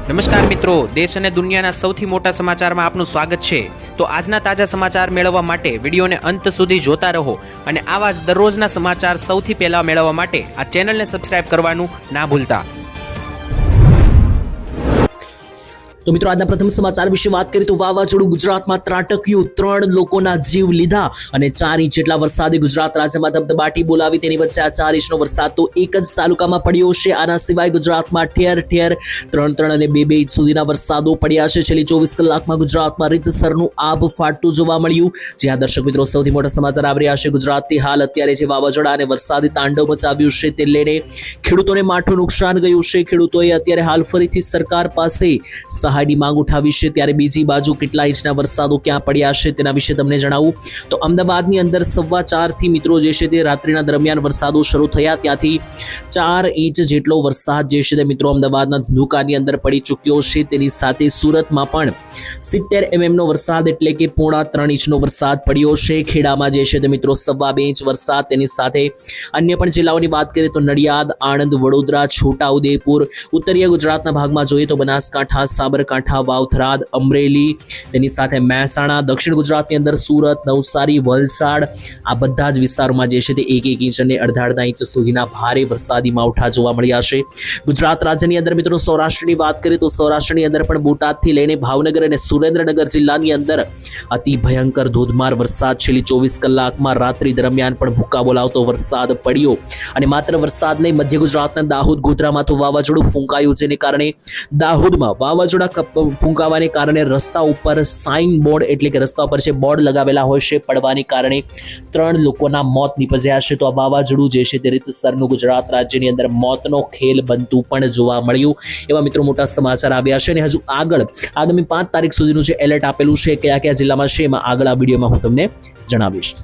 નમસ્કાર મિત્રો, દેશ અને દુનિયાના સૌથી મોટા સમાચારમાં આપનું સ્વાગત છે। તો આજના તાજા સમાચાર મેળવવા માટે વિડીયોને અંત સુધી જોતા રહો અને આવા જ દરરોજના સમાચાર સૌથી પહેલા મેળવવા માટે આ ચેનલને સબસ્ક્રાઇબ કરવાનું ના ભૂલતા। તો મિત્રો આજના પ્રથમ સમાચાર વિશે વાત કરીએ તો વાવાઝોડું ગુજરાતમાં ત્રાટક્યું, 3 લોકોના જીવ લીધા અને 4 ઇંચ જેટલા વરસાદે ગુજરાત રાજ્યમાં ધબધબાટી બોલાવી। તેની વચ્ચે આ 4 ઇંચનો વરસાદ તો એક જ તાલુકામાં પડ્યો છે। આના સિવાય ગુજરાતમાં ઠેર ઠેર 3 અને 2 ઇંચ સુધીના વરસાદો પડ્યા છે। છેલ્લી 24 કલાકમાં ગુજરાતમાં રીતસરનું આબ ફાટતું જોવા મળ્યું। જ્યાં દર્શક મિત્રો સૌથી મોટા સમાચાર આવી રહ્યા છે ગુજરાતથી। હાલ અત્યારે જે વાવાઝોડા અને વરસાદી તાંડવ મચાવ્યું છે તે લઈને ખેડૂતોને માઠું નુકસાન ગયું છે। ખેડૂતોએ અત્યારે હાલ ફરીથી સરકાર પાસે સહાયની માંગ ઉઠાવી છે। ત્યારે બીજી બાજુ કેટલા ઇંચના વરસાદો ક્યાં પડ્યા છે તેના વિશે તમને જણાવું તો અમદાવાદની અંદર 4:15 થી મિત્રો જે છે તે રાત્રિના દરમિયાન વરસાદો શરૂ થયા। ત્યાંથી 4 ઇંચ જેટલો વરસાદ જે છે તે મિત્રો અમદાવાદના ધંધુકાની અંદર પડી ચૂક્યો છે। તેની સાથે સુરતમાં પણ 70 mm નો વરસાદ એટલે કે 3.5 ઇંચનો વરસાદ પડ્યો છે। ખેડામાં જે છે તે મિત્રો 2.25 ઇંચ વરસાદ। તેની સાથે અન્ય પણ જિલ્લાઓની વાત કરીએ તો નડિયાદ, આણંદ, વડોદરા, છોટાઉદેપુર, ઉત્તરીય ગુજરાતના ભાગમાં જોઈએ તો બનાસકાંઠા, સાબરકાંઠા, વાવથરાદ, અમરેલી, તેની સાથે મહેસાણા, દક્ષિણ ગુજરાતની અંદર સુરત, નવસારી, વલસાડ, આ બધા જ વિસ્તારોમાં જે છે તે 1 ઇંચ અને અડધા ઇંચ સુધીના ભારે વરસાદી માવઠા જોવા મળ્યા છે। ગુજરાત રાજ્યની અંદર મિત્રો સૌરાષ્ટ્રની વાત કરીએ તો સૌરાષ્ટ્રની અંદર પણ બોટાદથી લઈને ભાવનગર અને સુરેન્દ્રનગર જિલ્લાની અંદર અતિ ભયંકર ધોધમાર વરસાદ છેલ્લી 24 કલાકમાં રાત્રિ દરમિયાન પણ ભૂકા બોલાવતો વરસાદ પડ્યો। અને માત્ર વરસાદ નહીં, મધ્ય ગુજરાતના દાહોદ, ગોધરામાં તો વાવાઝોડું ફૂંકાયું, જેને કારણે દાહોદમાં વાવાઝોડા ફૂંકાવાને કારણે રસ્તા ઉપર સાઇન બોર્ડ એટલે કે રસ્તા ઉપર જે બોર્ડ લગાવેલા હોય છે પડવાને કારણે 3 લોકોના મોત નીપજ્યા છે। તો આ વાવાઝોડું જે છે તે રીતસરનું ગુજરાત રાજ્યની અંદર મોતનો ખેલ બનતું પણ જોવા મળ્યું। એવા મિત્રો મોટા સમાચાર આવ્યા છે અને હજુ આગળ આગામી 5 તારીખ સુધીનું જે એલર્ટ આપેલું છે કયા કયા જિલ્લામાં છે એમાં આગળ આ વિડીયોમાં હું તમને જણાવીશ।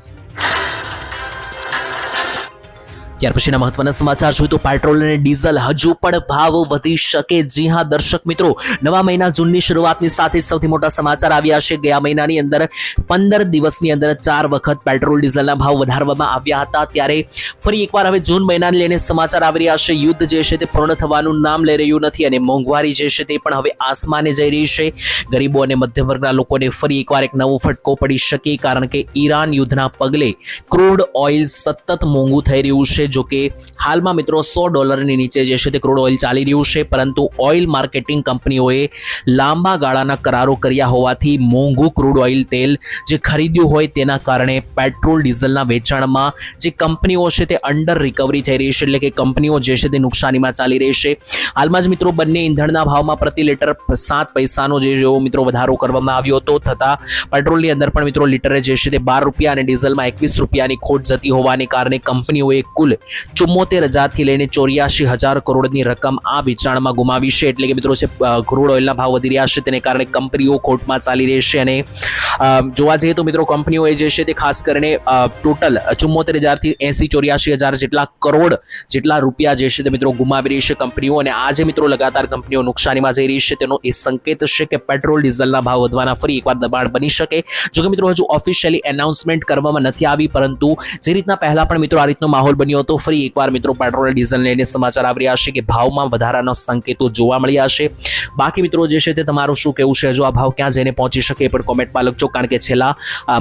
ત્યાર પછીના મહત્વના સમાચાર જોઈએ તો પેટ્રોલ અને ડીઝલ હજુ પણ ભાવ વધી શકે। જી હા દર્શક મિત્રો, નવા મહિના જૂનની શરૂઆતની સાથે સૌથી મોટા સમાચાર આવ્યા છે। ગયા મહિનાની અંદર 15 દિવસની અંદર 4 વખત પેટ્રોલ ડીઝલના ભાવ વધારવામાં આવ્યા હતા। ત્યારે ફરી એકવાર હવે જૂન મહિનાને લઈને સમાચાર આવી રહ્યા છે। યુદ્ધ જે છે તે પૂર્ણ થવાનું નામ લઈ રહ્યું નથી અને મોંઘવારી જે છે તે પણ હવે આસમાને જઈ રહી છે। ગરીબો અને મધ્યમ વર્ગના લોકોને ફરી એકવાર એક નવો ફટકો પડી શકે, કારણ કે ઈરાન યુદ્ધના પગલે ક્રૂડ ઓઇલ સતત મોંઘું થઈ રહ્યું છે। જો કે હાલમાં મિત્રો $100 નીચે જે છે તે ક્રૂડ ઓઇલ ચાલી રહ્યું છે, પરંતુ ઓઇલ માર્કેટિંગ કંપનીઓએ લાંબા ગાળાના કરારો કર્યા હોવાથી મોંઘું ક્રૂડ ઓઇલ તેલ જે ખરીદ્યું હોય તેના કારણે પેટ્રોલ ડીઝલના વેચાણમાં જે કંપનીઓ છે તે અંડર રિકવરી થઈ રહી છે, એટલે કે કંપનીઓ જે છે તે નુકસાનીમાં ચાલી રહી છે। હાલમાં જ મિત્રો બંને ઈંધણના ભાવમાં પ્રતિ લીટર 7 પૈસાનો જેવો મિત્રો વધારો કરવામાં આવ્યો હતો, થતાં પેટ્રોલની અંદર પણ મિત્રો લીટરે જે છે તે ₹12 અને ડીઝલમાં ₹21ની ખોટ જતી હોવાને કારણે કંપનીઓએ કુલ 74,000 થી લઈને 84,000 કરોડની રકમ આ વેચાણમાં ગુમાવી છે। એટલે કે મિત્રો છે ક્રૂડ ઓઇલના ભાવ વધી રહ્યા છે તેને કારણે કંપનીઓ ખોટમાં ચાલી રહી છે અને જોવા જઈએ તો મિત્રો કંપનીઓએ જે છે તે ખાસ કરીને ટોટલ 74,000 થી 84,000 જેટલા કરોડ જેટલા રૂપિયા જે છે તે મિત્રો ગુમાવી રહી છે કંપનીઓ। અને આજે મિત્રો લગાતાર કંપનીઓ નુકસાનીમાં જઈ રહી છે, તેનો એ સંકેત છે કે પેટ્રોલ ડીઝલના ભાવ વધવાના ફરી એકવાર દબાણ બની શકે। જો કે મિત્રો હજુ ઓફિશિયલી એનાઉન્સમેન્ટ કરવામાં નથી આવી, પરંતુ જે રીતના પહેલા પણ મિત્રો આ રીતનો માહોલ બન્યો હતો, ફરી એકવાર મિત્રો પેટ્રોલ અને ડીઝલ લઈને સમાચાર આવી રહ્યા છે કે ભાવમાં વધારાના સંકેતો જોવા મળ્યા છે। બાકી મિત્રો જે છે તે તમારું શું કહેવું છે, હજુ આ ભાવ ક્યાં જઈને પહોંચી શકે એ પણ કોમેન્ટમાં લખજો, કારણ કે છેલ્લા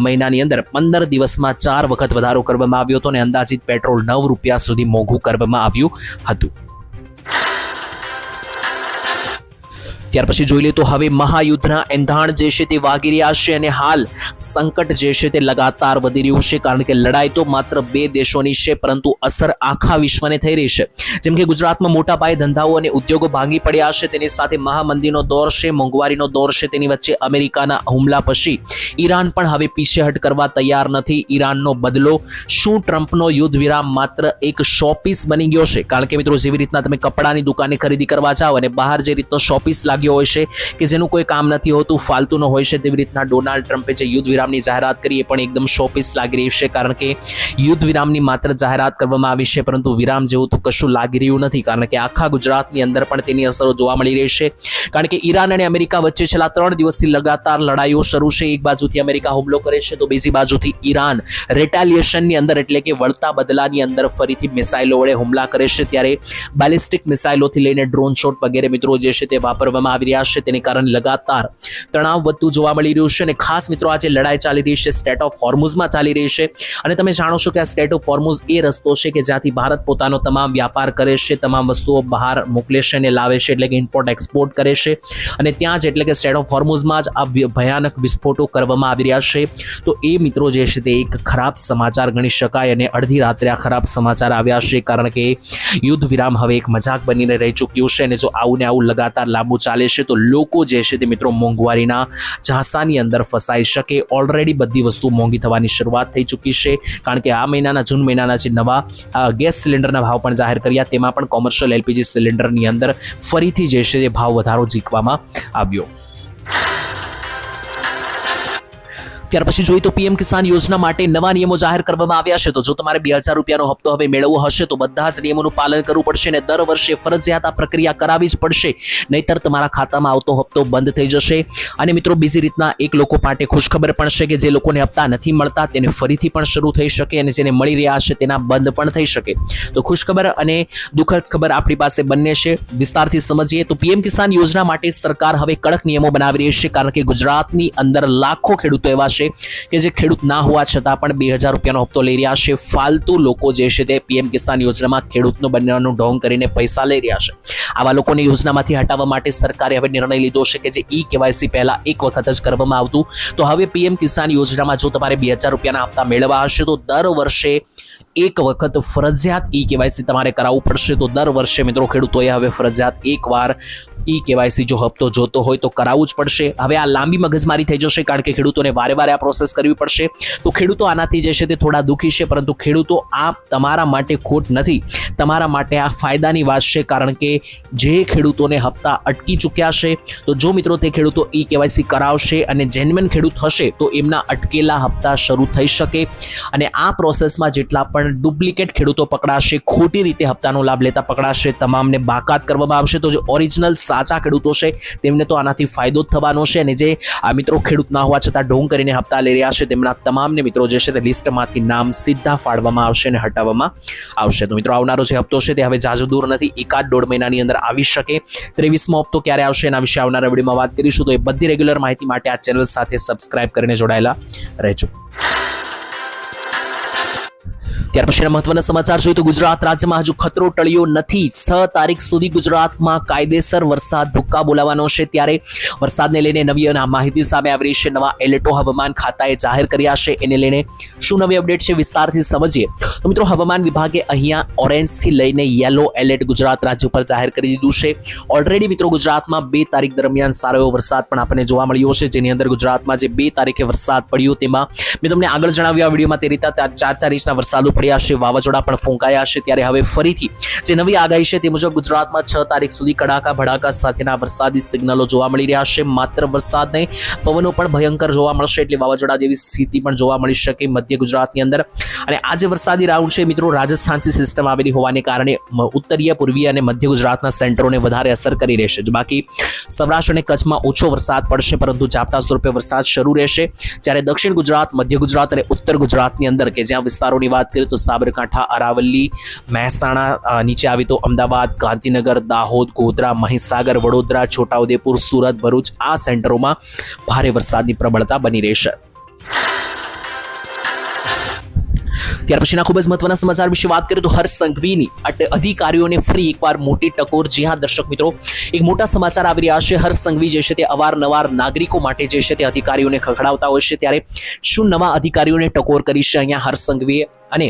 મહિનાની અંદર 15 દિવસમાં 4 વખત વધારો કરવામાં આવ્યો હતો અને અંદાજિત પેટ્રોલ ₹9 સુધી મોંઘું કરવામાં આવ્યું હતું। ત્યાર પછી જોઈ લે તો હવે મહાયુદ્ધના એંધાણ જે છે તે વાગી રહ્યા છે અને હાલ સંકટ જે છે તે લગાતાર વધી રહ્યું છે, કારણ કે લડાઈ તો માત્ર 2 દેશોની છે, પરંતુ અસર આખા વિશ્વને થઈ રહી છે। જેમ કે ગુજરાતમાં મોટા પાયે ધંધાઓ અને ઉદ્યોગો ભાંગી પડ્યા છે, તેની સાથે મહામંદીનો દોર છે, મોંઘવારીનો દોર છે, તેની વચ્ચે અમેરિકાના હુમલા પછી ઈરાન પણ હવે પીછેહટ કરવા તૈયાર નથી। ઈરાનનો બદલો શું? ટ્રમ્પનો યુદ્ધ વિરામ માત્ર એક શોપીસ બની ગયો છે? કારણ કે મિત્રો જેવી રીતના તમે કપડાની દુકાને ખરીદી કરવા જાઓ અને બહાર જે રીતનો શોપીસ લાગે હોય છે કે જેનું કોઈ કામ નથી હોતું, ફાલતુનો હોય છે, તેવી રીતના ડોનાલ્ડ ટ્રમ્પે જે યુદ્ધ વિરામની જાહેરાત કરી એ પણ એકદમ શોપીસ લાગી રહી છે। કારણ કે યુદ્ધ વિરામની માત્ર જાહેરાત કરવામાં આવી છે, પરંતુ વિરામ જેવું તો કશું લાગી રહ્યું નથી, કારણ કે આખા ગુજરાતની અંદર પણ તેની અસરો જોવા મળી રહી છે। કારણ કે ઈરાન અને અમેરિકા વચ્ચે છેલ્લા 3 દિવસથી લગાતાર લડાઈઓ શરૂ છે। એક બાજુથી અમેરિકા હુમલો કરે છે તો બીજી બાજુથી ઈરાન રિટેલિએશનની અંદર એટલે કે વળતા બદલાની અંદર ફરીથી મિસાઇલો વડે હુમલા કરે છે। ત્યારે બેલિસ્ટિક મિસાઇલોથી લઈને ડ્રોન શોટ વગેરે મિત્રો જે છે તે વાપરવામાં કરવામાં આવી રહ્યા છે, તેને કારણે લગાતાર તણાવ વધતું જોવા મળી રહ્યું છે. અને ખાસ મિત્રો આજે લડાઈ ચાલી રહી છે સ્ટ્રેટ ઓફ હોર્મુઝમાં ચાલી રહી છે. અને તમે જાણો છો કે આ સ્ટ્રેટ ઓફ હોર્મુઝ એ રસ્તો છે કે જ્યાંથી ભારત પોતાનો તમામ વ્યાપાર કરે છે, તમામ વસ્તુઓ બહાર મોકલે છે અને લાવે છે, એટલે કે ઇમ્પોર્ટ એક્સપોર્ટ કરે છે. અને ત્યાં જ એટલે કે સ્ટ્રેટ ઓફ હોર્મુઝમાં જ આ ભયાનક વિસ્ફોટો કરવામાં આવી રહ્યા છે. તો એ મિત્રો જે છે તે એક ખરાબ સમાચાર ગણી શકાય. અને અડધી રાત્રે આ ખરાબ સમાચાર આવ્યા છે, કારણ કે યુદ્ધ વિરામ હવે એક મજાક બનીને રહી ચૂક્યું છે. અને જો આવું ને આવું લગાતાર લાંબુ ચાલે છે તો લોકો જે છે તે મિત્રો મોંઘવારીના ઝાંસાની અંદર ફસાઈ શકે. ઓલરેડી બધી વસ્તુ મોંઘી થવાની શરૂઆત થઈ ચૂકી છે, કારણ કે આ મહિનાના જૂન મહિનાના જે નવા ગેસ સિલિન્ડરના ભાવ પણ જાહેર કર્યા, તેમાં પણ કોમર્શિયલ એલપીજી સિલિન્ડરની અંદર ફરીથી જે છે તે ભાવ વધારો ઝીકવામાં આવ્યો. ત્યાર પછી જોઈએ તો પીએમ કિસાન યોજના માટે નવા નિયમો જાહેર કરવામાં આવ્યા છે. તો જો તમારે 2000 રૂપિયાનો હપ્તો હવે મેળવવો હશે તો બધા જ નિયમોનું પાલન કરવું પડશે અને દર વર્ષે ફરજિયાત આ પ્રક્રિયા કરાવવી જ પડશે, નહીતર તમારા ખાતામાં આવતો હપ્તો બંધ થઈ જશે. અને મિત્રો બીજી રીતના એક લોકો માટે ખુશખબર પણ છે કે જે લોકોને હપ્તા નથી મળતા તેને ફરીથી પણ શરૂ થઈ શકે, અને જેને મળી રહ્યા છે તેના બંધ પણ થઈ શકે. તો ખુશખબર અને દુઃખદ ખબર આપણી પાસે બંને છે. વિસ્તારથી સમજીએ તો પીએમ કિસાન યોજના માટે સરકાર હવે કડક નિયમો બનાવી રહી છે, કારણ કે ગુજરાતની અંદર લાખો ખેડૂતો એવા છે કે જે ખેડૂત ના હોવા છતાં પણ 2000 રૂપિયાનો હપ્તો લઈ રહ્યા છે. ફાલતુ લોકો જે છે તે પીએમ કિસાન યોજનામાં ખેડૂતનો બનવાનું ઢોંગ કરીને પૈસા લઈ રહ્યા છે. આવા લોકોને યોજનામાંથી હટાવવા માટે સરકારે હવે નિર્ણય લીધો છે કે જે ઈ-કેવાયસી પહેલા એક વખત જ કરવામાં આવતું, તો હવે પીએમ કિસાન યોજનામાં જો તમારે 2000 રૂપિયાના હપ્તા મેળવવા હશે તો દર વર્ષે એક વખત ફરજિયાત ઈ-કેવાયસી તમારે કરાવવું પડશે. તો દર વર્ષે મિત્રો ખેડૂતોએ હવે ફરજિયાત એકવાર ઈ-કેવાયસી જો હપ્તો જોતો હોય તો કરાવવું જ પડશે. હવે આ લાંબી મગજમારી થઈ જશે, કારણ કે ખેડૂતોને વારે વારે આ પ્રોસેસ કરવી પડશે. તો ખેડૂતો આનાથી જે છે તે થોડા દુઃખી છે, પરંતુ ખેડૂતો આ તમારા માટે ખોટ નથી, તમારા માટે આ ફાયદાની વાત છે. કારણ કે જે ખેડૂતોને હપ્તા અટકી ચૂક્યા છે, તો જો મિત્રો તે ખેડૂતો ઈ-કેવાયસી કરાવશે અને જેન્યુઇન ખેડૂત હશે તો એમના અટકેલા હપ્તા શરૂ થઈ શકે. અને આ પ્રોસેસમાં જેટલા પણ ડુપ્લિકેટ ખેડૂતો પકડાશે, ખોટી રીતે હપ્તાનો લાભ લેતા પકડાશે, તમામને બાકાત કરવામાં આવશે. તો જે ઓરિજિનલ સાચા ખેડૂતો છે તેમને તો આનાથી ફાયદો જ થવાનો છે. અને જે આ મિત્રો ખેડૂત ના હોવા છતાં ઢોંગ કરીને હપ્તા લઈ રહ્યા છે તેમના તમામને મિત્રો જે છે તે લિસ્ટમાંથી નામ સીધા ફાડવામાં આવશે અને હટાવવામાં આવશે. તો મિત્રો આવનારો જે હપ્તો છે તે હવે જાજુ દૂર નથી, 1-1.5 મહિનાની અંદર આવી શકે. 23મો હપ્તો ક્યારે આવશે એના વિશે આવનારા વિડીયોમાં વાત કરીશું. તો એ બધી રેગ્યુલર માહિતી માટે આ ચેનલ સાથે સબસ્ક્રાઇબ કરીને જોડાયેલા રહેજો. ત્યાર પછીના મહત્વના સમાચાર જોઈએ તો ગુજરાત રાજ્યમાં હજુ ખતરો ટળ્યો નથી. 6 તારીખ સુધી ગુજરાતમાં કાયદેસર વરસાદ ભૂક્કા બોલાવવાનો છે. ત્યારે વરસાદને લઈને નવી માહિતી સામે આવી રહી છે. નવા એલર્ટો હવામાન ખાતાએ જાહેર કર્યા છે. એને લઈને શું નવી અપડેટ છે વિસ્તારથી સમજીએ. તો મિત્રો હવામાન વિભાગે અહીંયા ઓરેન્જથી લઈને યેલો એલર્ટ ગુજરાત રાજ્ય ઉપર જાહેર કરી દીધું છે. ઓલરેડી મિત્રો ગુજરાતમાં 2 તારીખ દરમિયાન સારો એવો વરસાદ પણ આપણને જોવા મળ્યો છે, જેની અંદર ગુજરાતમાં જે 2 તારીખે વરસાદ પડ્યો તેમાં મેં તમને આગળ જણાવ્યા વિડીયોમાં તે રીતે 4 ઇંચના વરસાદો પડ્યા છે, વાવાઝોડા પણ ફૂંકાયા છે. ત્યારે હવે ફરીથી જે નવી આગાહી છે તે મુજબ ગુજરાતમાં 6 તારીખ સુધી કડાકા ભડાકા સાથેના વરસાદી સિગ્નલો જોવા મળી રહ્યા છે. માત્ર વરસાદ નહીં, પવનો પણ ભયંકર જોવા મળશે, એટલે વાવાઝોડા જેવી સ્થિતિ પણ જોવા મળી શકે મધ્ય ગુજરાતની અંદર. અને આ જે વરસાદી રાઉન્ડ છે મિત્રો રાજસ્થાનથી સિસ્ટમ આવેલી હોવાને કારણે ઉત્તરીય, પૂર્વીય અને મધ્ય ગુજરાતના સેન્ટરોને વધારે અસર કરી રહેશે. બાકી સૌરાષ્ટ્ર અને કચ્છમાં ઓછો વરસાદ પડશે, પરંતુ ઝાપટા સ્વરૂપે વરસાદ શરૂ રહેશે. જ્યારે દક્ષિણ ગુજરાત, મધ્ય ગુજરાત અને ઉત્તર ગુજરાતની અંદર કે જ્યાં વિસ્તારોની વાત કરીએ તો સાબરકાંઠા, અરાવલી, મહેસાણા, નીચે આવી તો અમદાવાદ, ગાંધીનગર, દાહોદ, ગોધરા, મહીસાગર, વડોદરા, છોટાઉદેપુર, સુરત, ભરૂચ આ સેન્ટરોમાં ભારે વરસાદની પ્રબળતા બની રહેશે. ત્યાર પછીના ખૂબ જ મહત્વના સમાચાર વિશે વાત કરીએ તો હર્ષ સંઘવીની અધિકારીઓને ફરી એકવાર મોટી ટકોર. જી હા દર્શક મિત્રો, એક મોટા સમાચાર આવી રહ્યા છે. હર્ષ સંઘવી જે છે તે અવારનવાર નાગરિકો માટે જે છે તે અધિકારીઓને ખખડાવતા હોય છે. ત્યારે શું નવા અધિકારીઓને ટકોર કરી છે અહીંયા હર્ષ સંઘવીએ અને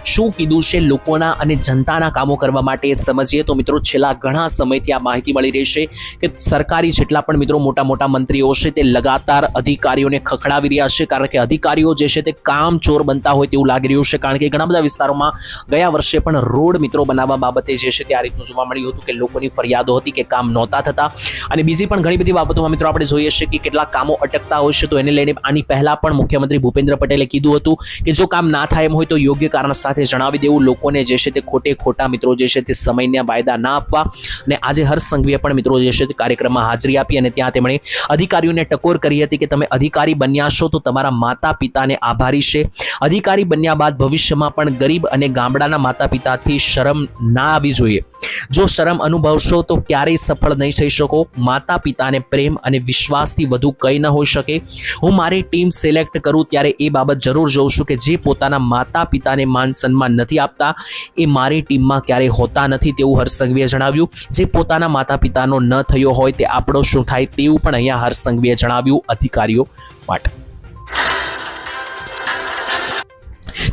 શું કીધું છે લોકોના અને જનતાના કામો કરવા માટે સમજીએ. તો મિત્રો છેલ્લા ઘણા સમયથી આ માહિતી મળી રહી છે કે સરકારી જેટલા પણ મિત્રો મોટા મોટા મંત્રીઓ છે તે લગાતાર અધિકારીઓને ખખડાવી રહ્યા છે, કારણ કે અધિકારીઓ જે છે તે કામચોર બનતા હોય તેવું લાગી રહ્યું છે. કારણ કે ઘણા બધા વિસ્તારોમાં ગયા વર્ષે પણ રોડ મિત્રો બનાવવા બાબતે જે છે તે આ રીતનું જોવા મળ્યું હતું કે લોકોની ફરિયાદો હતી કે કામ નહોતા થતા. અને બીજી પણ ઘણી બધી બાબતોમાં મિત્રો આપણે જોઈએ છીએ કે કેટલાક કામો અટકતા હોય છે. તો એને લઈને આની પહેલા પણ મુખ્યમંત્રી ભૂપેન્દ્ર પટેલે કીધું હતું કે જો કામ ના થાય એમ હોય તો યોગ્ય કારણ સાથે જણાવી દેવું, લોકોને જે છે તે ખોટા મિત્રો જે છે તે સમયના વાયદા ના આપવા. અને આજે હર્ષ સંઘવીએ પણ મિત્રો જે છે તે કાર્યક્રમમાં હાજરી આપી અને ત્યાં તેમણે અધિકારીઓને ટકોર કરી હતી કે તમે અધિકારી બન્યા છો તો તમારા માતા પિતાને આભારી છે. અધિકારી બન્યા બાદ ભવિષ્યમાં પણ ગરીબ અને ગામડાના માતા પિતાથી શરમ ના આવી જોઈએ. જો શરમ અનુભવશો તો ક્યારેય સફળ નહીં થઈ શકો. માતા પિતાને પ્રેમ અને વિશ્વાસથી વધુ કંઈ ન હોઈ શકે. હું મારી ટીમ સિલેક્ટ કરું ત્યારે એ બાબત જરૂર જોઉં છું કે જે પોતાના માતા પિતાને માન સન્માન નથી આપતા એ મારી ટીમમાં ક્યારેય હોતા નથી, તેવું હર્ષ સંઘવીએ જણાવ્યું. જે પોતાના માતા પિતાનો ન થયો હોય તે આપણો શું થાય, તેવું પણ અહીંયા હર્ષ સંઘવીએ જણાવ્યું અધિકારીઓ માટે.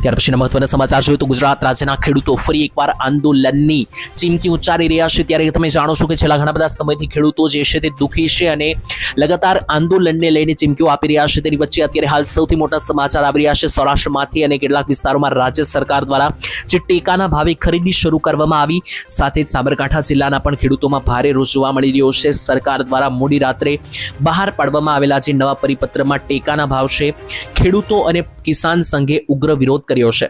ત્યાર પછીના મહત્વના સમાચાર જોઈએ તો ગુજરાત રાજ્યના ખેડૂતો ફરી એકવાર આંદોલનની ચીમકી ઉચ્ચારી રહ્યા છે. ત્યારે તમે જાણો છો કે છેલ્લા ઘણા બધા સમયથી ખેડૂતો જે છે તે દુઃખી છે અને લગાતાર આંદોલનને લઈને ચીમકીઓ આપી રહ્યા છે. તેની વચ્ચે અત્યારે હાલ સૌથી મોટા સમાચાર આવી રહ્યા છે સૌરાષ્ટ્રમાંથી અને કેટલાક વિસ્તારોમાં રાજ્ય સરકાર દ્વારા જે ટેકાના ભાવે ખરીદી શરૂ કરવામાં આવી, સાથે જ સાબરકાંઠા જિલ્લાના પણ ખેડૂતોમાં ભારે રોષ જોવા મળી રહ્યો છે. સરકાર દ્વારા મોડી રાત્રે બહાર પાડવામાં આવેલા જે નવા પરિપત્રમાં ટેકાના ભાવ છે, ખેડૂતો અને કિસાન સંઘે ઉગ્ર વિરોધ કર્યો છે.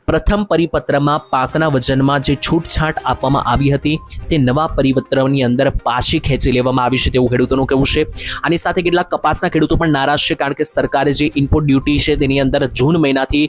પ્રથમ પરિપત્રમાં પાકના વજનમાં જે છૂટછાટ આપવામાં આવી હતી તે નવા પરિપત્રની અંદર પાછી ખેંચી લેવામાં આવી છે તેવું ખેડૂતોનું કહેવું છે. આની સાથે કેટલાક કપાસના ખેડૂતો પણ નારાજ છે, કારણ કે સરકારે જે ઇનપુટ ડ્યુટી છે તેની અંદર જૂન મહિનાથી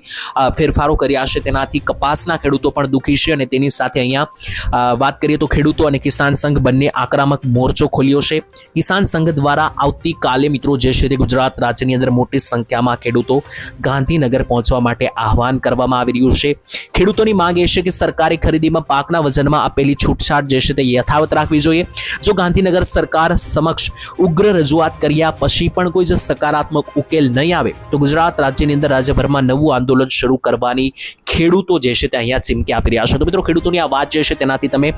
ફેરફારો કર્યા છે, તેનાથી કપાસના ખેડૂતો પણ દુઃખી છે. અને તેની સાથે અહીંયા વાત કરીએ તો ખેડૂતો અને કિસાન સંઘ બંને આક્રમક મોરચો ખોલ્યો છે. કિસાન સંઘ દ્વારા આવતીકાલે મિત્રો જે છે તે ગુજરાત રાજ્યની અંદર મોટી સંખ્યામાં ખેડૂતો ગાંધીનગર પહોંચવા માટે આહવાન કરવામાં આવી રહ્યું છે. ખેડૂતોની માંગ એ છે કે સરકારે ખરીદીમાં પાકના વજનમાં આપેલી છૂટછાટ જે છે તે યથાવત રાખવી જોઈએ. જો ગાંધીનગર સરકાર સમક્ષ ઉગ્ર રજૂઆત કર્યા પછી પણ કોઈ જ સકારાત્મક ઉકેલ નહીં આવે તો ગુજરાત રાજ્યની અંદર રાજ્યભરમાં નવું આંદોલન શરૂ કરવાની ખેડૂતો જે છે તે અહીંયા ચીમકી આપી રહ્યા છે. તો મિત્રો ખેડૂતોની આ વાત જે છે તેનાથી તમે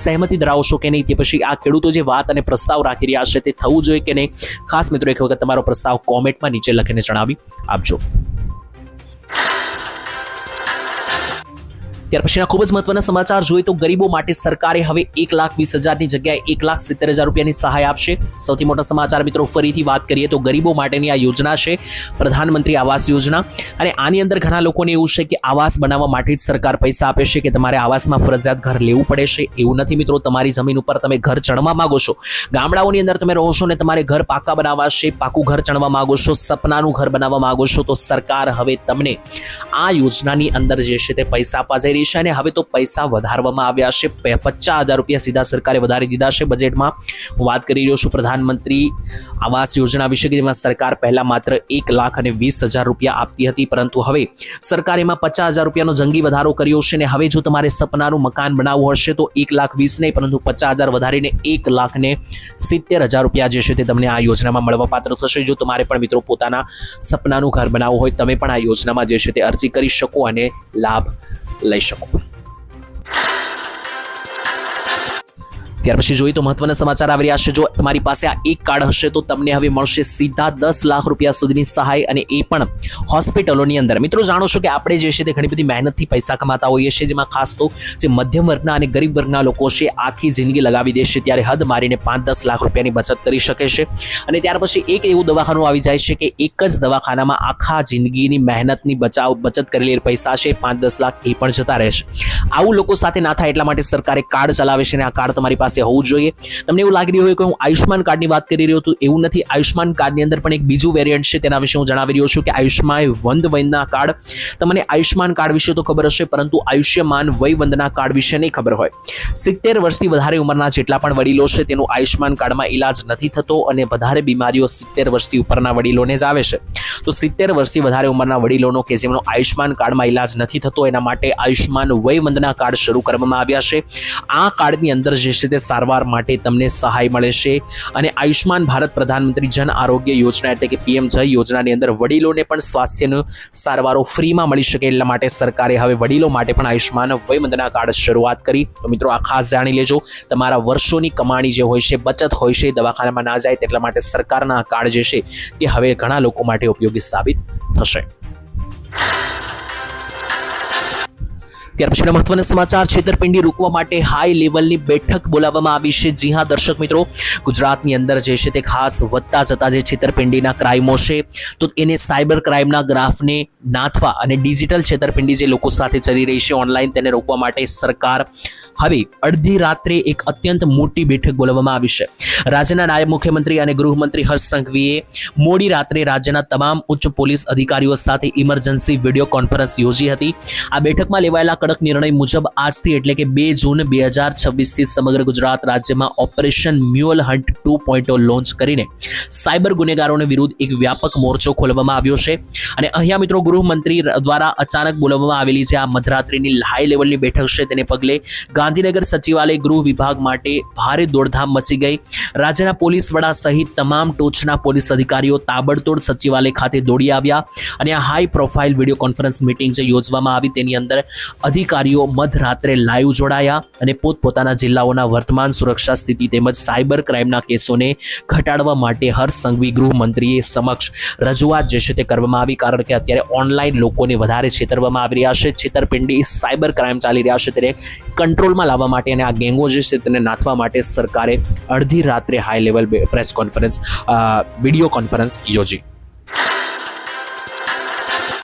સહેમતિ ધરાવશો કે નહીં, તે પછી આ ખેડૂતો જે વાત અને પ્રસ્તાવ રાખી રહ્યા છે તે થવું જોઈએ કે નહીં, ખાસ મિત્રો એક વખત તમારો પ્રસ્તાવ કોમેન્ટમાં નીચે લખીને જણાવી આપજો. ત્યાર પછીના ખૂબ જ મહત્વના સમાચાર જોઈએ તો ગરીબો માટે સરકારે હવે 1,20,000ની જગ્યાએ 1,70,000 રૂપિયાની સહાય આપશે. સૌથી મોટા સમાચાર મિત્રો ફરીથી વાત કરીએ તો ગરીબો માટેની આ યોજના છે પ્રધાનમંત્રી આવાસ યોજના. અને આની અંદર ઘણા લોકોને એવું છે કે આવાસ બનાવવા માટે જ સરકાર પૈસા આપે છે કે તમારે આવાસમાં ફરજિયાત ઘર લેવું પડે છે. એવું નથી મિત્રો, તમારી જમીન ઉપર તમે ઘર ચણવા માંગો છો, ગામડાઓની અંદર તમે રહો છો ને તમારે ઘર પાકા બનાવવા છે, પાકું ઘર ચણવા માંગો છો, સપનાનું ઘર બનાવવા માંગો છો, તો સરકાર હવે તમને આ યોજનાની અંદર જે છે તે પૈસા આપવા જઈ રહી છે. અને હવે તો પૈસા વધારવામાં આવ્યા છે. 50,000 રૂપિયા સીધા સરકારે વધારી દીધા છે બજેટમાં. હું વાત કરી રહ્યો છું પ્રધાનમંત્રી આવાસ યોજના વિશે, કે જેમાં સરકાર પહેલા માત્ર 1,20,000 રૂપિયા આપતી હતી, પરંતુ હવે સરકારે એમાં 50,000 રૂપિયાનો જંગી વધારો કર્યો છે. અને હવે જો તમારે સપનાનું મકાન બનાવવું હશે તો 1,20,000 નહીં પરંતુ 50,000 વધારીને 1,70,000 રૂપિયા જે છે તે તમને આ યોજનામાં મળવા પાત્ર થશે. જો તમારે પણ મિત્રો પોતાના સપનાનું ઘર બનાવવું હોય તમે પણ આ યોજનામાં જે છે તે અરજી કરી શકો અને લાભ લઈ શકો. ત્યાર પછી જોઈએ તો મહત્વના સમાચાર આવી રહ્યા છે. જો તમારી પાસે આ એક કાર્ડ હશે તો તમને હવે મળશે સીધા 10 લાખ રૂપિયા સુધીની સહાય, અને એ પણ હોસ્પિટલોની અંદર. મિત્રો જાણો છો કે આપણે જે છે તે ઘણી બધી મહેનતથી પૈસા કમાતા હોઈએ છીએ, જેમાં ખાસ તો જે મધ્યમ વર્ગના અને ગરીબ વર્ગના લોકો છે આખી જિંદગી લગાવી દેશે, ત્યારે હદ મારીને 5-10 લાખ રૂપિયાની બચત કરી શકે છે. અને ત્યાર પછી એક એવું દવાખાનું આવી જાય છે કે એક જ દવાખાનામાં આખા જિંદગીની મહેનતની બચત કરેલી પૈસા છે 5-10 લાખ એ પણ જતા રહેશે. આવું લોકો સાથે ના થાય એટલા માટે સરકારે કાર્ડ ચલાવે છે, અને આ કાર્ડ તમારી પાસે હોવું જોઈએ. તમને એવું લાગી રહ્યું હોય કે હું આયુષ્માન કાર્ડની વાત કરી રહ્યો છું, એવું નથી. આયુષ્માન કાર્ડની અંદર પણ એક બીજું વેરિયન્ટ છે, તેના વિશે હું જણાવી રહ્યો છું કે આયુષ્માન વંદના કાર્ડ. તમને આયુષ્માન કાર્ડ વિશે તો ખબર હશે, પરંતુ આયુષ્યમાન વયવંદના કાર્ડ વિશે નહીં ખબર હોય. 70 વર્ષથી વધારે ઉંમરના જેટલા પણ વડીલો છે તેનું આયુષ્માન કાર્ડમાં ઈલાજ નથી થતો, અને વધારે બીમારીઓ 70 વર્ષથી ઉપરના વડીલોને જ આવે છે. તો 70 વર્ષથી વધારે ઉંમરના વડીલોનો કે જેમનો આયુષ્માન કાર્ડમાં ઈલાજ નથી થતો, એના માટે આયુષ્માન વયવંદના કાર્ડ શરૂ કરવામાં આવ્યા છે. આ કાર્ડની અંદર જે છે તે સારવાર માટે તમને સહાય મળે છે. અને આયુષ્માન ભારત પ્રધાનમંત્રી જન આરોગ્ય યોજના એટલે કે PM જય યોજનાની અંદર વડીલોને પણ સ્વાસ્થ્યનું સારવારો ફ્રીમાં મળી શકે, એટલા માટે સરકારે હવે વડીલો માટે પણ આયુષ્માન વયવંદના કાર્ડ શરૂઆત કરી. તો મિત્રો આ ખાસ જાણી લેજો, તમારા વર્ષોની કમાણી જે હોય છે, બચત હોય છે, દવાખાનામાં ના જાય, એટલા માટે સરકારના આ કાર્ડ જે છે તે હવે ઘણા લોકો માટે ઉપયોગી સાબિત થશે. ત્યાર પછીના મહત્વના સમાચાર, છેતરપિંડી રોકવા માટે હાઈ લેવલની બેઠક બોલાવવામાં આવી છે. જી હા દર્શક મિત્રો, ગુજરાતની અંદર જે છે તે ખાસ વધતા જતા જે છેતરપિંડીના ક્રાઇમો છે તો એને સાયબર ક્રાઇમના ગ્રાફને નાથવા અને ડિજિટલ છેતરપિંડી જે લોકો સાથે ચલી રહી છે ઓનલાઈન, તેને રોકવા માટે સરકાર હવે અડધી રાત્રે એક અત્યંત મોટી બેઠક બોલાવવામાં આવી છે. રાજ્યના નાયબ મુખ્યમંત્રી અને ગૃહમંત્રી હર્ષ સંઘવીએ મોડી રાત્રે રાજ્યના તમામ ઉચ્ચ પોલીસ અધિકારીઓ સાથે ઇમરજન્સી વિડીયો કોન્ફરન્સ યોજી હતી. આ બેઠકમાં લેવાયેલા કડક નિર્ણય મુજબ આજથી એટલે કે 2 જૂન 2026થી સમગ્ર ગુજરાત રાજ્યમાં ઓપરેશન મ્યુઅલ હન્ટ 2.0 લોન્ચ કરીને સાયબર ગુનેગારોને વિરુદ્ધ એક વ્યાપક મોરચો ખોલવામાં આવ્યો છે. અને અહીંયા મિત્રો ગૃહમંત્રી દ્વારા અચાનક બોલાવવામાં આવેલી જે આ મધરાત્રિની હાઈ લેવલની બેઠક છે તેને પગલે ગાંધીનગર સચિવાલય ગૃહ વિભાગ માટે ભારે દોડધામ મચી ગઈ. રાજ્યના પોલીસ વડા સહિત તમામ ટોચના પોલીસ અધિકારીઓ તાબડતોડ સચિવાલય ખાતે દોડી આવ્યા અને આ high profile video conference meeting જે યોજવામાં આવી તેની અંદર અધિકારીઓ મધરાત્રે લાઈવ જોડાયા અને પોતપોતાના જિલ્લાઓના વર્તમાન સુરક્ષા સ્થિતિ તેમજ સાયબર ક્રાઇમના કેસોને ઘટાડવા માટે હર્ષ સંઘવી ગૃહમંત્રીએ સમક્ષ રજૂઆત જે છે તે કરવામાં આવી. કારણ કે અત્યારે ઓનલાઈન લોકોને વધારે છેતરવામાં આવી રહ્યા છે, છેતરપિંડી સાયબર ક્રાઇમ ચાલી રહ્યા છે તેને કંટ્રોલમાં લાવવા માટે અને આ ગેંગો જે છે તેને નાથવા માટે સરકારે અડધી રાત્રે high level press conference video conference યોજી.